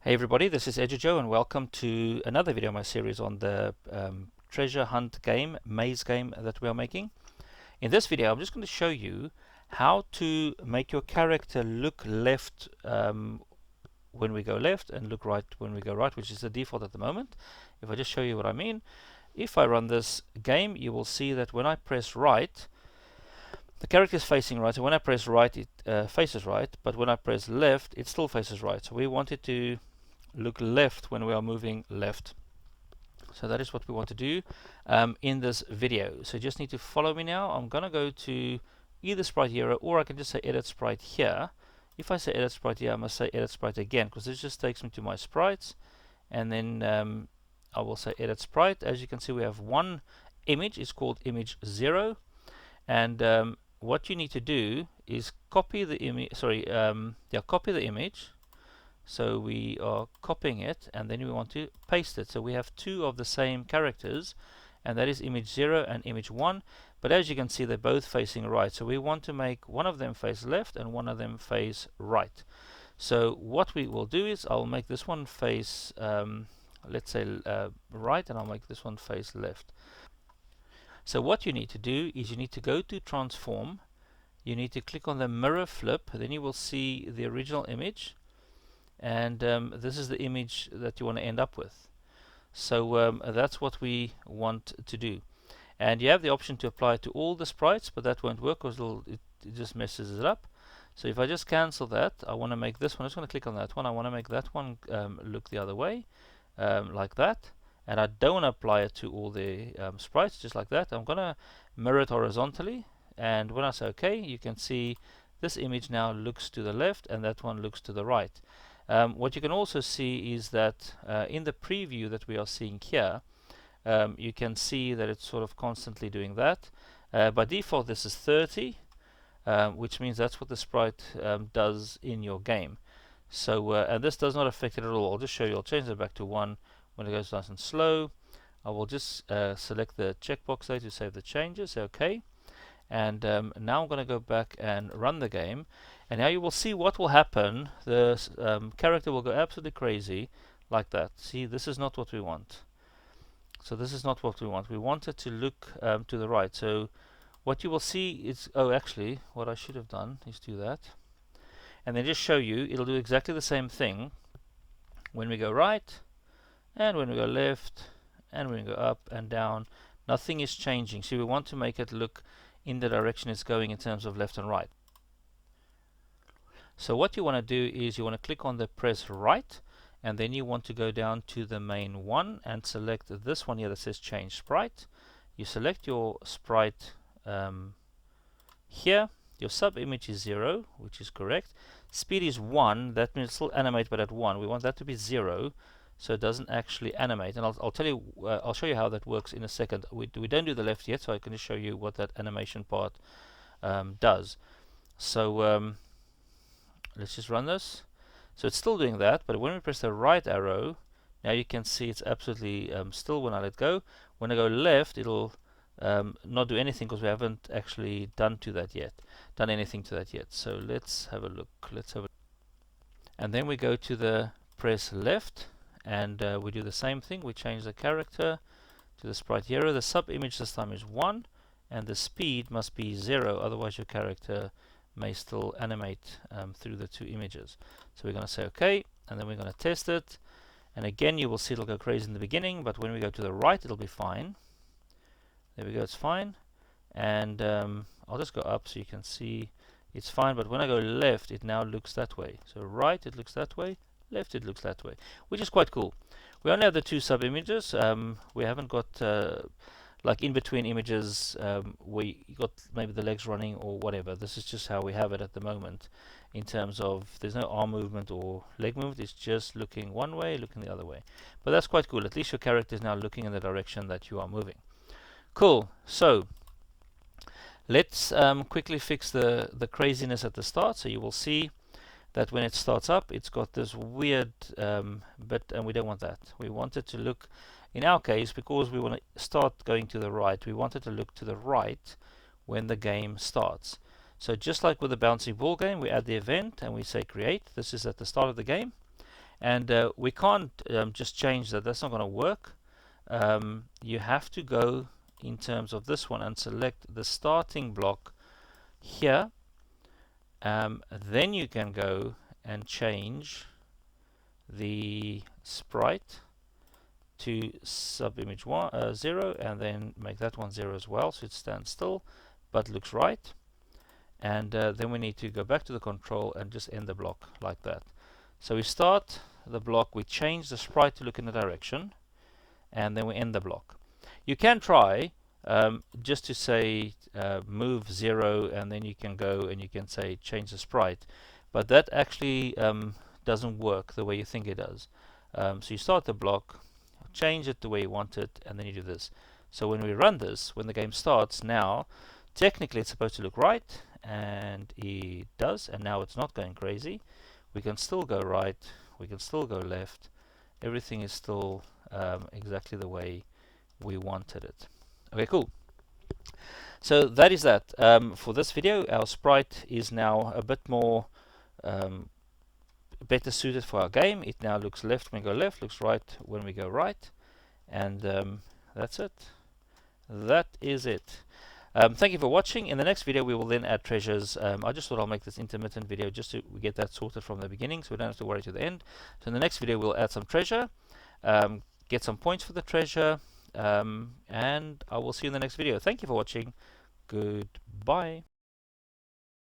Hey everybody, this is Edujo and welcome to another video in my series on the treasure hunt game, maze game that we are making. In this video I'm just going to show you how to make your character look left when we go left and look right when we go right, which is the default at the moment. If I just show you what I mean, if I run this game you will see that when I press right the character is facing right, so when I press right it faces right, but when I press left it still faces right. So we want it to look left when we are moving left. So that is what we want to do in this video. So you just need to follow me now. I'm going to go to either sprite hero or I can just say edit sprite here. If I say edit sprite here, I must say edit sprite again because this just takes me to my sprites, and then I will say edit sprite. As you can see, we have one image. It's called image 0, and what you need to do is copy the image. Copy the image. So we are copying it and then we want to paste it. So we have two of the same characters, and that is image 0 and image 1. But as you can see, they're both facing right. So we want to make one of them face left and one of them face right. So what we will do is I'll make this one face, let's say right, and I'll make this one face left. So what you need to do is you need to go to transform. You need to click on the mirror flip. Then you will see the original image. And this is the image that you want to end up with. So that's what we want to do. And you have the option to apply it to all the sprites, but that won't work because it just messes it up. So if I just cancel that, I want to make this one, I'm just going to click on that one, I want to make that one look the other way, like that. And I don't want to apply it to all the sprites, just like that. I'm going to mirror it horizontally, and when I say OK, you can see this image now looks to the left and that one looks to the right. What you can also see is that in the preview that we are seeing here, you can see that it's sort of constantly doing that. By default this is 30, which means that's what the sprite does in your game. So and this does not affect it at all. I'll just show you. I'll change it back to 1 when it goes nice and slow. I will just select the checkbox there to save the changes. OK. And now I'm going to go back and run the game, and now you will see what will happen. The character will go absolutely crazy like that. See, this is not what we want. So this is not what we want. We want it to look to the right. So what you will see is, oh, actually what I should have done is do that and then just show you it'll do exactly the same thing when we go right and when we go left and when we go up and down. Nothing is changing. So we want to make it look in the direction it's going in terms of left and right. So what you want to do is you want to click on the press right, and then you want to go down to the main one and select this one here that says change sprite. You select your sprite here. Your sub image is 0, which is correct. Speed is 1, that means it'll still animate but at 1. We want that to be 0 so it doesn't actually animate, and I'll tell you, I'll show you how that works in a second. We don't do the left yet, so I can just show you what that animation part does. So let's just run this. So it's still doing that, but when we press the right arrow, now you can see it's absolutely still when I let go. When I go left, it'll not do anything because we haven't actually done anything to that yet. So let's have a look. And then we go to the press left, and we do the same thing. We change the character to the sprite hero. The sub image this time is 1, and the speed must be 0, otherwise your character may still animate through the two images. So we're going to say OK, and then we're going to test it, and again you will see it'll go crazy in the beginning, but when we go to the right it'll be fine. There we go, it's fine. And I'll just go up so you can see it's fine, but when I go left it now looks that way. So right it looks that way, left it looks that way, which is quite cool. We only have the two sub images. We haven't got like in between images we got maybe the legs running or whatever. This is just how we have it at the moment in terms of there's no arm movement or leg movement. It's just looking one way, looking the other way. But that's quite cool. At least your character is now looking in the direction that you are moving. Cool. So let's quickly fix the craziness at the start. So you will see that when it starts up it's got this weird bit, and we don't want that. We want it to look, in our case, because we want to start going to the right, we want it to look to the right when the game starts. So just like with the bouncy ball game, we add the event and we say create. This is at the start of the game, And we can't just change that. That's not going to work. You have to go in terms of this one and select the starting block here. Then you can go and change the sprite to subimage 0, and then make that one 0 as well, so it stands still but looks right. And then we need to go back to the control and just end the block like that. So we start the block, we change the sprite to look in the direction, and then we end the block. You can try just to say move 0, and then you can go and you can say change the sprite, but that actually doesn't work the way you think it does. So you start the block, change it the way you want it, and then you do this. So when we run this, when the game starts now, technically it's supposed to look right, and it does, and now it's not going crazy. We can still go right, we can still go left, everything is still exactly the way we wanted it. Okay, cool. So that is that. For this video, our sprite is now a bit more better suited for our game. It now looks left when we go left, looks right when we go right, and that's it. That is it. Thank you for watching. In the next video we will then add treasures. I just thought I'll make this intermittent video just to get that sorted from the beginning, so we don't have to worry to the end. So in the next video we'll add some treasure, get some points for the treasure, and I will see you in the next video. Thank you for watching. Goodbye.